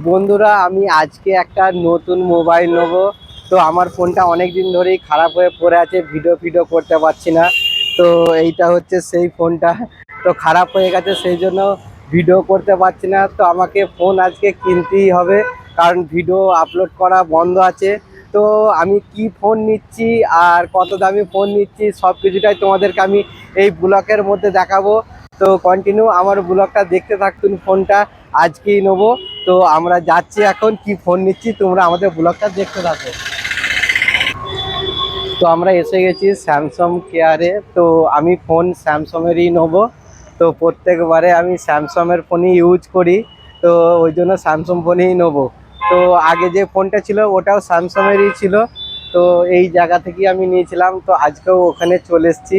বন্ধুরা, আমি আজকে একটা নতুন মোবাইল নেব। তো আমার ফোনটা অনেক দিন ধরেই খারাপ হয়ে পড়ে আছে, ভিডিও করতে পারছি না। তো এইটা হচ্ছে সেই ফোনটা, তো খারাপ হয়ে গেছে, সেই জন্য ভিডিও করতে পারছি না। তো আমাকে ফোন আজকে কিনতেই হবে, কারণ ভিডিও আপলোড করা বন্ধ আছে। তো আমি কি ফোন নিচ্ছি আর কত দামি ফোন নিচ্ছি সব কিছুটাই তোমাদেরকে আমি এই ব্লগের মধ্যে দেখাবো। তো কন্টিনিউ আমার ব্লগটা দেখতে থাকুন। ফোনটা আজকেই নেবো। তো আমরা যাচ্ছি, এখন কি ফোন নিচ্ছি তোমরা আমাদের ব্লগটা দেখতে থাকো। তো আমরা এসে গেছি স্যামসাং কেয়ারে। তো আমি ফোন স্যামসাংয়েরই নেবো। তো প্রত্যেকবারে আমি স্যামসাংয়ের ফোনই ইউজ করি, তো ওই জন্য স্যামসাং ফোনই নেবো। তো আগে যে ফোনটা ছিল ওটাও স্যামসাংয়েরই ছিল। তো এই জায়গা থেকেই আমি নিয়েছিলাম। তো আজকেও ওখানে চলে এসেছি।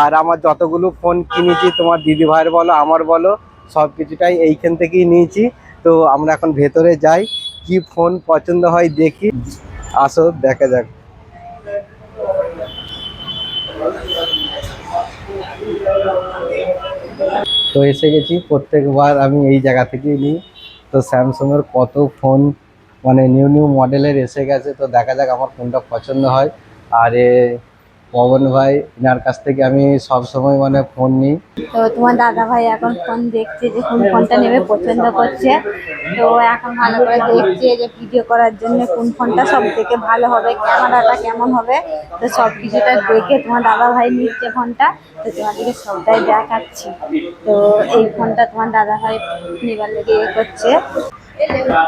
আর আমার যতগুলো ফোন কিনেছি, তোমার দিদি ভাইয়ের বলো আমার বলো, সব কিছুটাই এইখান থেকেই নিয়েছি। তো আমরা এখন ভেতরে যাই, কি ফোন পছন্দ হয় দেখি। আসো দেখা যাক। তো এসে গেছি, প্রত্যেকবার আমি এই জায়গা থেকেই নিই। তো স্যামসাংয়ের কত ফোন মানে নিউ নিউ মডেলের এসে গেছে, তো দেখা যাক আমার কোনটা পছন্দ হয়। আর পবন ভাই, এনার কাছ থেকে আমি সব সময় মানে ফোন নিই। তো তোমার দাদা ভাই এখন ফোন দেখছে যে কোন ফোনটা নেবে পছন্দ করছে। তো এখন ভালো করে দেখছে যে ভিডিও করার জন্য কোন ফোনটা সব থেকে ভালো হবে, ক্যামেরাটা কেমন হবে। তো সব কিছুটা দেখে তোমার দাদা ভাই নিচ্ছে ফোনটা। তো তোমাদেরকে সবটাই দেখাচ্ছি। তো এই ফোনটা তোমার দাদা ভাই নেবার লেগে করছে।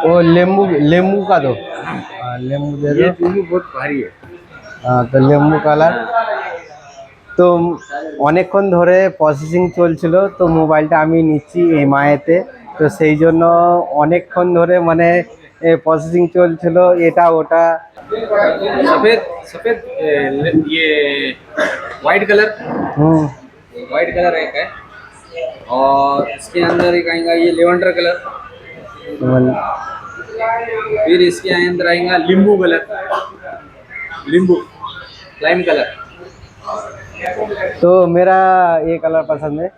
ও লেম্বু লেম্বু का दो। লেম্বু दे दो। ये बहुत भारी है। তো লেম্বু কালার। তো অনেকক্ষণ ধরে প্রসেসিং চলছিল, তো মোবাইলটা আমি নিচ্ছি এমআইতে। তো সেই জন্য অনেকক্ষণ ধরে মানে প্রসেসিং চলছিল, এটা ওটা। सफेद सफेद ये वाइट कलर হুম। वाइट कलर एक है। और इसके अंदर एक आएगा ये लेवेंडर कलर। फिर इसके अंदर आएगा Limboo colour, Limboo lime colour. तो मेरा ये कलर पसंद है।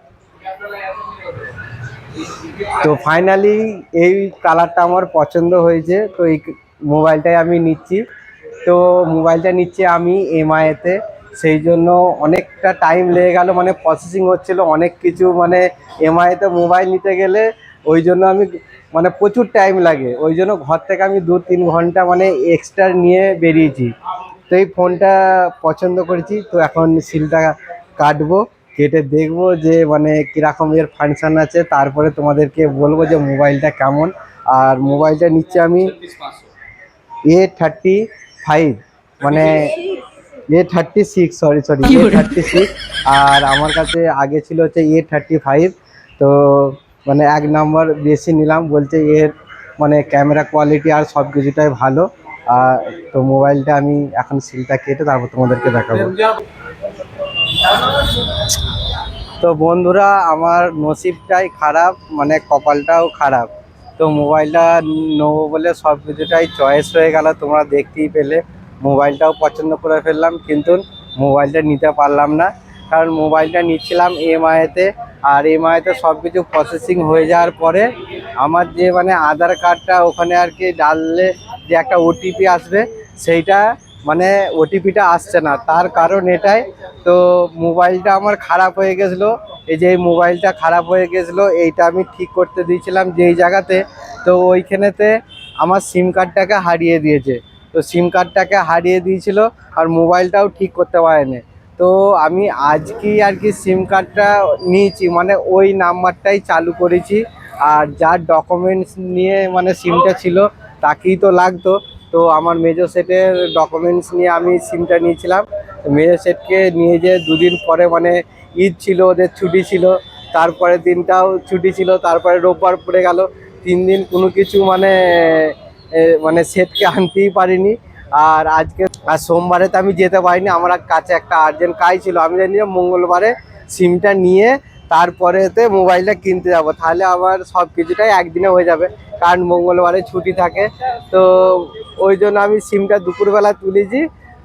তো ফাইনালি এই কালারটা আমার পছন্দ হয়েছে, তো এই মোবাইলটাই আমি নিচ্ছি। তো মোবাইলটা নিচ্ছি আমি এমআইতে, সেই জন্য অনেকটা টাইম লেগে গেল, মানে প্রসেসিং হচ্ছিল অনেক কিছু, মানে এমআইতে মোবাইল নিতে গেলে ওই জন্য আমি মানে প্রচুর টাইম লাগে, ওই জন্য ঘর থেকে আমি 2-3 ঘন্টা মানে এক্সট্রা নিয়ে বেরিয়েছি। তো এই ফোনটা পছন্দ করেছি, তো এখন সিলটা কাটবো, কেটে দেখবো যে মানে কীরকম এর ফাংশান আছে, তারপরে তোমাদেরকে বলবো যে মোবাইলটা কেমন। আর মোবাইলটা নিচ্ছি আমি A35, মানে A36, সরি A36। আর আমার কাছে আগে ছিল হচ্ছে A35। তো মানে 1 নম্বর বেশি নিলাম, বলছে এর মানে ক্যামেরা কোয়ালিটি আর সব কিছুটাই ভালো। আর তো মোবাইলটা আমি এখন সিলটা কেটে তারপর তোমাদেরকে দেখাবো। তো বন্ধুরা, আমার নসিবটাই খারাপ, মানে কপালটাও খারাপ। তো মোবাইলটা নেবো বলে সব কিছুটাই চয়েস হয়ে গেল, তোমরা দেখতেই পেলে। মোবাইলটাও পছন্দ করে ফেললাম, কিন্তু মোবাইলটা নিতে পারলাম না, কারণ মোবাইলটা নিচ্ছিলাম এমআইতে। আর এমআইতে সব কিছু প্রসেসিং হয়ে যাওয়ার পরে আমার যে মানে আধার কার্ডটা ওখানে আর কি ডাললে যে একটা ওটিপি আসবে, সেইটা মানে ওটিপিটা আসছে না, তার কারণ এটাই। তো মোবাইলটা আমার খারাপ হয়ে গেছিলো। এই যে এই মোবাইলটা খারাপ হয়ে গেছিলো, এইটা আমি ঠিক করতে দিয়েছিলাম যেই জায়গাতে, তো ওইখানেতে আমার সিম কার্ডটাকে হারিয়ে দিয়েছে। তো সিম কার্ডটাকে হারিয়ে দিয়েছিল, আর মোবাইলটাও ঠিক করতে পারেনি। তো আমি আজকেই আর কি সিম কার্ডটা নিয়েছি, মানে ওই নাম্বারটাই চালু করেছি। আর যার ডকুমেন্টস নিয়ে মানে সিমটা ছিল তাকেই তো লাগতো। তো আমার মেজো সেটের ডকুমেন্টস নিয়ে আমি সিমটা নিয়েছিলাম। মেজো সেটকে নিয়ে যে 2 দিন পরে মানে ঈদ ছিল, ওদের ছুটি ছিল, তারপরের দিনটাও ছুটি ছিল, তারপরে রোববার পড়ে গেল। 3 দিন কোনো কিছু মানে মানে সেটকে আনতেই পারিনি। আর আজকে আর সোমবারে তো আমি যেতে পারিনি, আমার কাছে একটা আর্জেন্ট কাজ ছিল। আমি জানি যে মঙ্গলবারে সিমটা নিয়ে তারপরেতে মোবাইলটা কিনতে যাব, তাহলে আমার সব কিছুটাই একদিনে হয়ে যাবে, কারণ মঙ্গলবারে ছুটি থাকে। তো ওই জন্য আমি সিমটা দুপুরবেলা তুলেছি,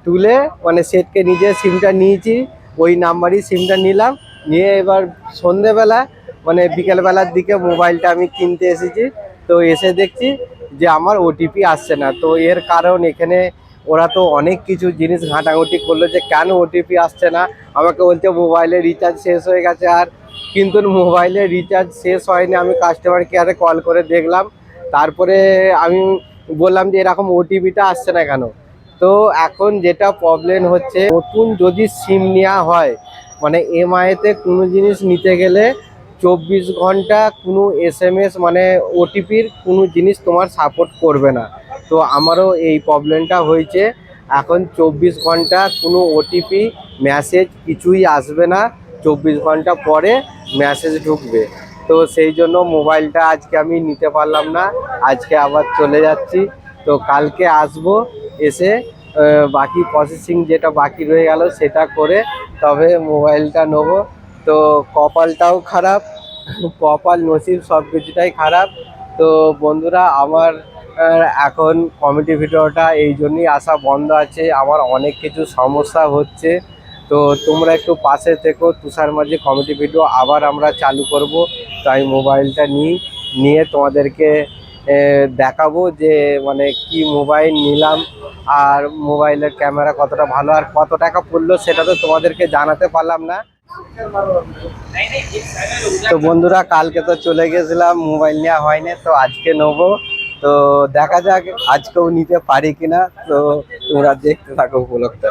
তুলে মানে সেটকে নিজে সিমটা নিয়েছি, ওই নাম্বারই সিমটা নিলাম, নিয়ে এবার সন্ধেবেলা মানে বিকেলবেলার দিকে মোবাইলটা আমি কিনতে এসেছি। তো এসে দেখছি যে আমার ওটিপি আসছে না। তো এর কারণ এখানে ওরা তো অনেক কিছু জিনিস ঘাঁটাঘুঁটি করলো যে কেন ওটিপি আসছে না। আমাকে বলছে মোবাইলের রিচার্জ শেষ হয়ে গেছে, আর কিন্তু মোবাইলের রিচার্জ শেষ হয়নি। আমি কাস্টমার কেয়ারে কল করে দেখলাম, তারপরে আমি বললাম যে এরকম ওটিপিটা আসছে না কেন। তো এখন যেটা প্রবলেম হচ্ছে, নতুন যদি সিম নেওয়া হয় মানে এমআইতে কোনো জিনিস নিতে গেলে 24 ঘন্টা কোনো এসএমএস মানে ওটিপির কোনো জিনিস তোমার সাপোর্ট করবে না। তো আমারও এই প্রবলেমটা হয়েছে, এখন 24 ঘন্টা কোনো ওটিপি মেসেজ কিছুই আসবে না, 24 ঘন্টা পরে মেসেজ ঢুকবে। তো সেই জন্য মোবাইলটা আজকে আমি নিতে পারলাম না, আজকে আবার চলে যাচ্ছি। তো কালকে আসবো, এসে বাকি প্রসেসিং যেটা বাকি রয়ে গেল সেটা করে তবে মোবাইলটা নেবো। তো কপালটাও খারাপ, কপাল নসিব সব কিছুটাই খারাপ। তো বন্ধুরা আমার এখন কমেডি ভিডিওটা এই জন্যই আসা বন্ধ আছে, আমার অনেক কিছু সমস্যা হচ্ছে। তো তোমরা একটু পাশে থেকো, তুষার মাঝি কমেডি ভিডিও আবার আমরা চালু করব। তো আমি মোবাইলটা নিয়ে তোমাদেরকে দেখাবো যে মানে কি মোবাইল নিলাম, আর মোবাইলের ক্যামেরা কতটা ভালো আর কত টাকা পড়লো সেটা তো তোমাদেরকে জানাতে পারলাম না। তো বন্ধুরা কালকে তো চলে গেছিলাম, মোবাইল নেওয়া হয়নি, তো আজকে নেবো। তো দেখা যাক আজকেও নিতে পারি কিনা। তো তোমরা দেখতে থাকো ব্লগটা।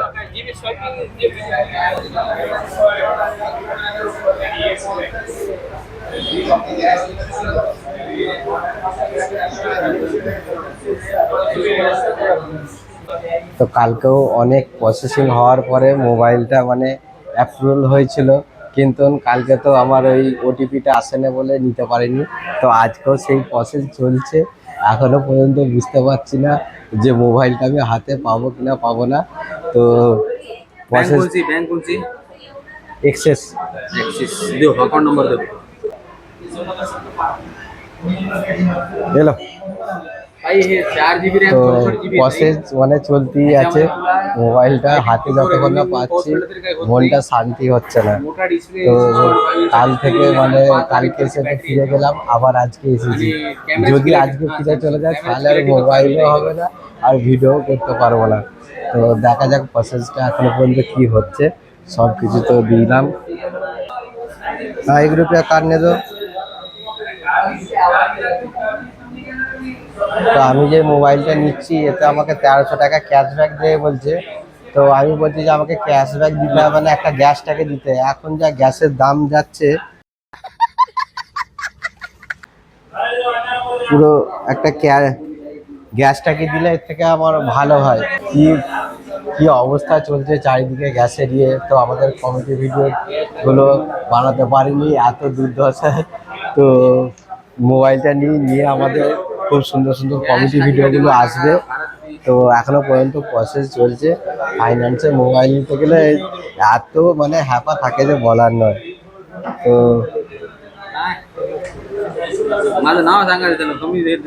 তো কালকেও অনেক প্রসেসিং হওয়ার পরে মোবাইলটা মানে অ্যাপ্রুভাল হয়েছিল, কিন্তু কালকে তো আমার ওই ওটিপিটা আসে না বলে নিতে পারিনি। তো আজকেও সেই প্রসেস চলছে, এখনো পর্যন্ত বুঝতে পারছি না যে মোবাইলটা আমি হাতে পাবো কিনা পাবো না। তো প্রসেস बैंक कौन सी এক্সেস एक्सिस दो अकाउंट नंबर दो এলো। भाई ये 4 GB रैम তো 64 GB প্রসেস মানে চলতেই আছে, মোবাইলটা হাতে যতক্ষণ না পাচ্ছি মনটা শান্তি হচ্ছে না। मोटा डिस्प्ले তো কাল থেকে মানে কালকে এসে তো ফিরে গেলাম, আবার আজকে এসেছি। যদি আজকে ফিরে চলে যায় তাহলে আর মোবাইলও হবে না আর ভিডিও করতে পারবো না। তো দেখা যাক প্রসেসটা এখনো পর্যন্ত কি হচ্ছে। সব কিছু তো দিলাম। हाँ 1 रुपया काटने दो। তো আমি যে মোবাইলটা নিচ্ছি এতে আমাকে 1300 টাকা ক্যাশব্যাক দেবে বলছে। তো আমি বলছি যে আমাকে ক্যাশব্যাক দিতে হবে না, একটা গ্যাসটাকে দিতে। এখন যা গ্যাসের দাম যাচ্ছে, পুরো একটা গ্যাসটাকে দিলে এর থেকে আমার ভালো হয়। কি কি অবস্থা চলছে চারিদিকে গ্যাসের ইয়ে। তো আমাদের কমেডি ভিডিওগুলো বানাতে পারিনি এত দুর্দশায়। তো মোবাইলটা নিয়ে আমাদের খুব সুন্দর সুন্দর কমেডি ভিডিওগুলো আসবে। তো এখনো পর্যন্ত প্রসেস চলছে। ফাইন্যান্সে মোবাইল নিতে গেলে এত মানে হ্যাপা থাকে যে বলার নয়। তো माझं नाव सांगायचं त्याला कमी देत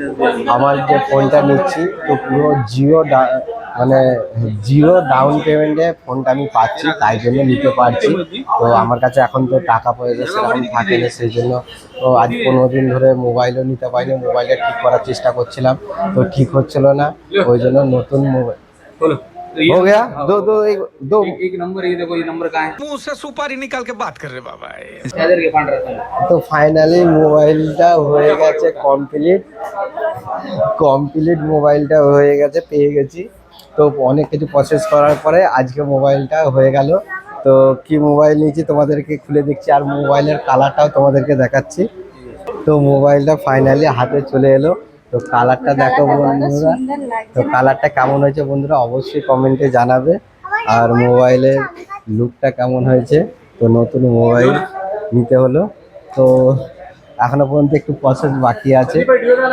আমার যে ফোনটা নিচ্ছি তো পুরো মানে জিরো ডাউন পেমেন্টে ফোনটা আমি পাচ্ছি, তাই জন্য নিতে পারছি। তো আমার কাছে এখন তো টাকা পয়সা সেরকম থাকে না, সেই জন্য তো আজ 15 দিন ধরে মোবাইলও নিতে পারিনি। মোবাইলটা ঠিক করার চেষ্টা করছিলাম, তো ঠিক হচ্ছিল না, ওই জন্য নতুন মোবাইল बोलो हो गया। दो एक नंबर ये देखो ये नंबर कहाँ है मुंह से सुपारी निकाल के बात कर रहे बाबा इधर के पांड रहता है তো ফাইনালি মোবাইলটা হয়ে গেছে কমপ্লিট মোবাইলটা হয়ে গেছে, পেয়ে গেছি। তো অনেক কিছু প্রসেস করার পরে আজকে মোবাইলটা হয়ে গেল। তো কি মোবাইল নিয়েছি তোমাদেরকে খুলে দেখছি, আর মোবাইলের কালারটাও তোমাদেরকে দেখাচ্ছি। তো মোবাইলটা ফাইনালি হাতে চলে এলো। তো কালারটা দেখো বন্ধুরা, তো কালারটা কেমন হয়েছে বন্ধুরা অবশ্যই কমেন্টে জানাবে। আর মোবাইলের লুকটা কেমন হয়েছে। তো নতুন মোবাইল নিতে হলো, তো এখনো পর্যন্ত একটু প্রসেস বাকি আছে,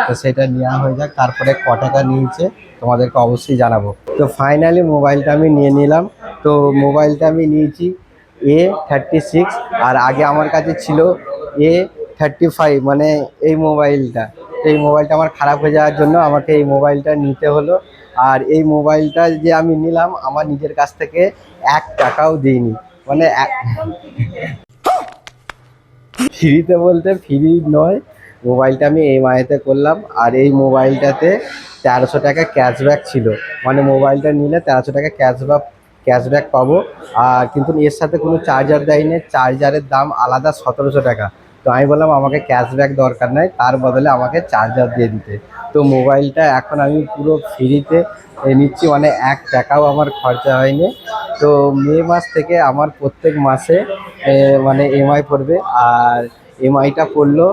তো সেটা নেওয়া হয়ে যাক। তারপরে ক টাকা নিয়েছে তোমাদেরকে অবশ্যই জানাবো। তো ফাইনালি মোবাইলটা আমি নিয়ে নিলাম। তো মোবাইলটা আমি নিয়েছি A36, আর আগে আমার কাছে ছিল A35, মানে এই মোবাইলটা। এই মোবাইলটা আমার খারাপ হয়ে যাওয়ার জন্য আমাকে এই মোবাইলটা নিতে হলো। আর এই মোবাইলটা যে আমি নিলাম আমার নিজের কাছ থেকে 1 টাকাও দিইনি, মানে ফ্রিতে বলতে ফ্রি নয়, মোবাইলটা আমি EMI-তে করলাম, আর এই মোবাইলটাতে 1300 টাকা ক্যাশব্যাক ছিল। মানে মোবাইলটা নিলে 1300 টাকা ক্যাশব্যাক পাবো। আর কিন্তু এর সাথে কোনো চার্জার দেয়নি, চার্জারের দাম আলাদা 1700 টাকা। তো আমি বললাম আমাকে ক্যাশব্যাক দরকার নাই, তার বদলে আমাকে চার্জার দিয়ে দিতে। তো মোবাইলটা এখন আমি পুরো ফ্রিতে নিচ্ছি, মানে 1 টাকাও আমার খরচা হয়নি। তো মে মাস থেকে আমার প্রত্যেক মাসে মানে EMI পড়বে, আর EMI-টা পড়লো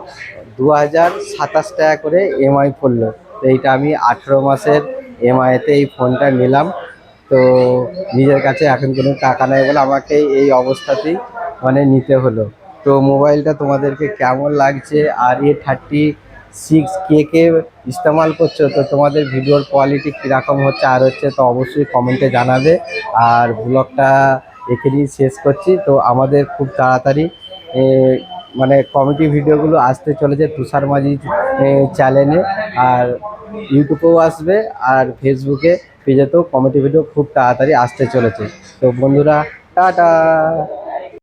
2027 টাকা করে EMI পড়লো। তো এইটা আমি 18 মাসের EMI-তে এই ফোনটা নিলাম। তো নিজের কাছে এখন কোনো টাকা নাই বলে আমাকে এই অবস্থাতেই মানে নিতে হলো। তো মোবাইলটা তোমাদেরকে কেমন লাগছে, আর A36 কে ইস্তেমাল করছো, তো তোমাদের ভিডিওর কোয়ালিটি কীরকম হচ্ছে আর হচ্ছে, তো অবশ্যই কমেন্টে জানাবে। আর ব্লগটা এখানেই শেষ করছি। তো আমাদের খুব তাড়াতাড়ি মানে কমেডি ভিডিওগুলো আসতে চলেছে তুষার মাঝি চ্যানেলে, আর ইউটিউবেও আসবে, আর ফেসবুকে পেজেতেও কমেডি ভিডিও খুব তাড়াতাড়ি আসতে চলেছে। তো বন্ধুরা, টাটা।